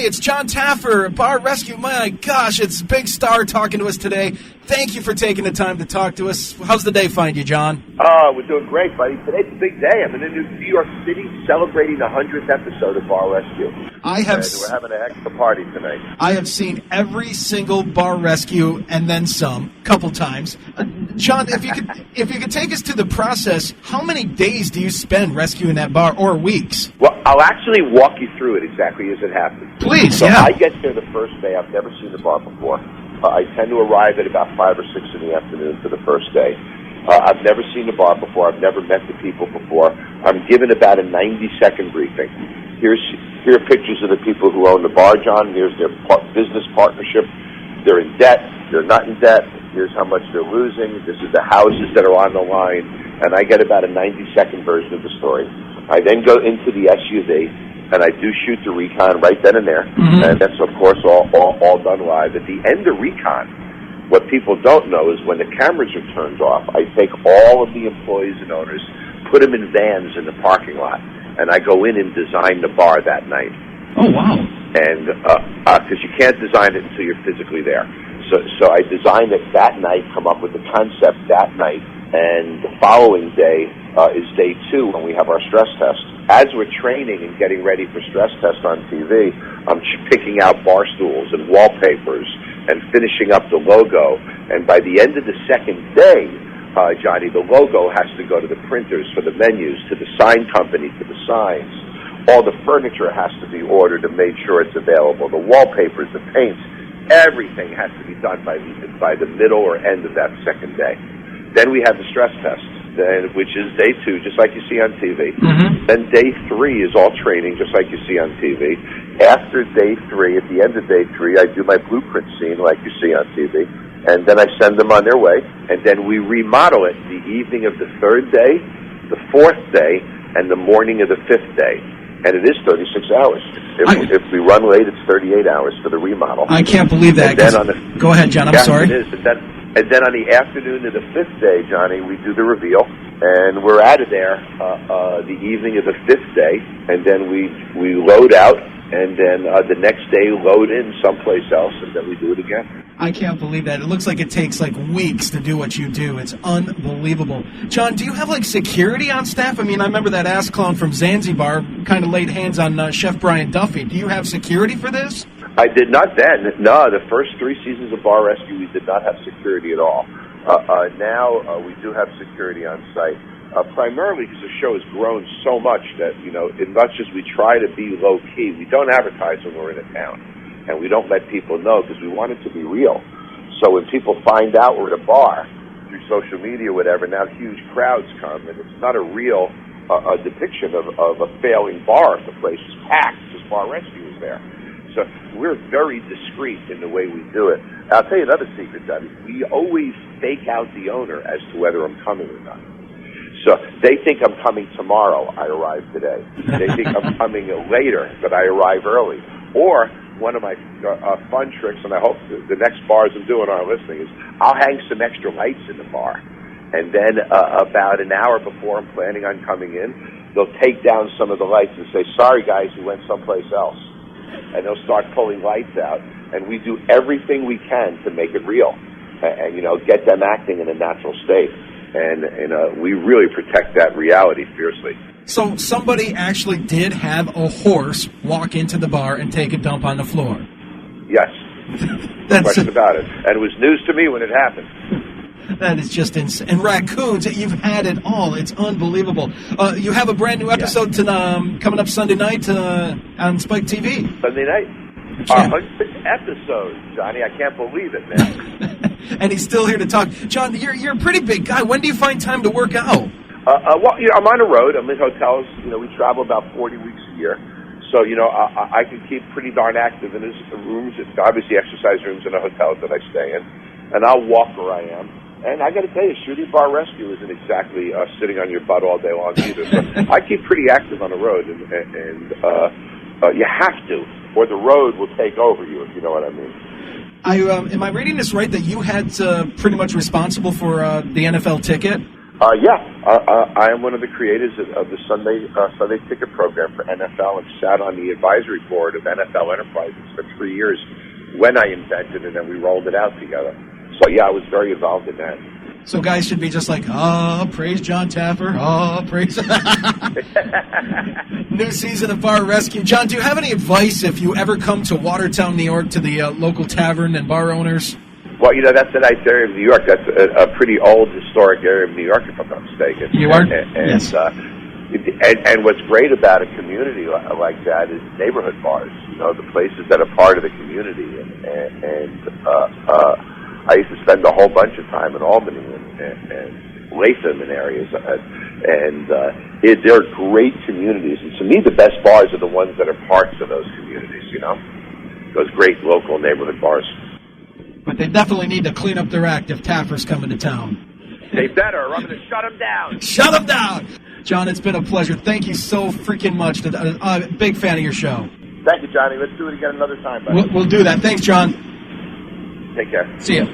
Hey, it's Jon Taffer, Bar Rescue. My gosh, it's Big Star talking to us today. Thank you for taking the time to talk to us. How's the day find you, John? We're doing great, buddy. Today's a big day. I'm in New York City celebrating the 100th episode of Bar Rescue. We're having a heck of a party tonight. I have seen every single Bar Rescue and then some, couple times. John, if you could take us to the process, how many days do you spend rescuing that bar, or weeks? Well, I'll actually walk you through it exactly as it happens. Please, so yeah. I get there the first day. I've never seen the bar before. I tend to arrive at about 5 or 6 in the afternoon for the first day. I've never seen the bar before. I've never met the people before. I'm given about a 90-second briefing. Here are pictures of the people who own the bar, John. Here's their business partnership. They're in debt. They're not in debt. Here's how much they're losing. This is the houses that are on the line. And I get about a 90-second version of the story. I then go into the SUV, and I do shoot the recon right then and there. Mm-hmm. And that's, of course, all done live. At the end of recon, what people don't know is when the cameras are turned off, I take all of the employees and owners, put them in vans in the parking lot, and I go in and design the bar that night. Oh, wow. And because you can't design it until you're physically there. So I design it that night, come up with the concept that night, and the following day is day 2 when we have our stress test. As we're training and getting ready for stress test on TV, I'm picking out bar stools and wallpapers and finishing up the logo. And by the end of the second day, Johnny, the logo has to go to the printers for the menus, to the sign company, to the signs. All the furniture has to be ordered and made sure it's available. The wallpapers, the paints, everything has to be done by the middle or end of that second day. Then we have the stress test, which is day 2, just like you see on TV. Mm-hmm. Then day 3 is all training, just like you see on TV. After day 3, at the end of day 3, I do my blueprint scene like you see on TV, and then I send them on their way, and then we remodel it the evening of the 3rd day, the 4th day, and the morning of the 5th day. And it is 36 hours. If we run late, it's 38 hours for the remodel. I can't believe that. Go ahead, John. I'm sorry. It is. And then on the afternoon of the 5th day, Johnny, we do the reveal, and we're out of there the evening of the 5th day, and then we load out, and then the next day load in someplace else, and then we do it again. I can't believe that. It looks like it takes weeks to do what you do. It's unbelievable. John, do you have security on staff? I mean, I remember that ass clown from Zanzibar kind of laid hands on Chef Brian Duffy. Do you have security for this? I did not then. No, the first 3 seasons of Bar Rescue, we did not have security at all. Now we do have security on site, primarily because the show has grown so much that, as much as we try to be low-key, we don't advertise when we're in a town, and we don't let people know because we want it to be real. So when people find out we're at a bar through social media or whatever, now huge crowds come, and it's not a real depiction of a failing bar. The place is packed because Bar Rescue is there. So we're very discreet in the way we do it. I'll tell you another secret, Debbie. We always fake out the owner as to whether I'm coming or not. So they think I'm coming tomorrow, I arrive today. They think I'm coming later, but I arrive early. Or one of my fun tricks, and I hope the next bars I'm doing are listening, is I'll hang some extra lights in the bar. And then about an hour before I'm planning on coming in, they'll take down some of the lights and say, sorry, guys, we went someplace else. And they'll start pulling lights out, and we do everything we can to make it real, and get them acting in a natural state, and we really protect that reality fiercely. So somebody actually did have a horse walk into the bar and take a dump on the floor? Yes, no question about it, and it was news to me when it happened. That is just insane. And raccoons, you've had it all. It's unbelievable. You have a brand new episode coming up Sunday night on Spike TV. Sunday night? Our 100th episode, Johnny. I can't believe it, man. And he's still here to talk. John, you're a pretty big guy. When do you find time to work out? Well, I'm on the road. I'm in hotels. We travel about 40 weeks a year. So, I can keep pretty darn active in his rooms. It's obviously exercise rooms in the hotels that I stay in. And I'll walk where I am. And I got to tell you, shooting Bar Rescue isn't exactly sitting on your butt all day long either. So I keep pretty active on the road, and you have to, or the road will take over you, if you know what I mean. Am I reading this right that you had pretty much responsible for the NFL ticket? I am one of the creators of the Sunday ticket program for NFL and sat on the advisory board of NFL Enterprises for 3 years when I invented it, and then we rolled it out together. So, yeah, I was very involved in that. So guys should be just like, praise Jon Taffer, praise... New season of Bar Rescue. Jon, do you have any advice if you ever come to Watertown, New York, to the local tavern and bar owners? Well, that's a nice area of New York. That's a pretty old, historic area of New York, if I'm not mistaken. You are? Yes. And what's great about a community like that is neighborhood bars, the places that are part of the community. And I used to spend a whole bunch of time in Albany and Latham and areas. They're great communities. And to me, the best bars are the ones that are parts of those communities, those great local neighborhood bars. But they definitely need to clean up their act if Taffer's coming to town. They better, or I'm going to shut them down. Shut them down! Jon, it's been a pleasure. Thank you so freaking much. Big fan of your show. Thank you, Johnny. Let's do it again another time, buddy. We'll do that. Thanks, Jon. Take care. See ya.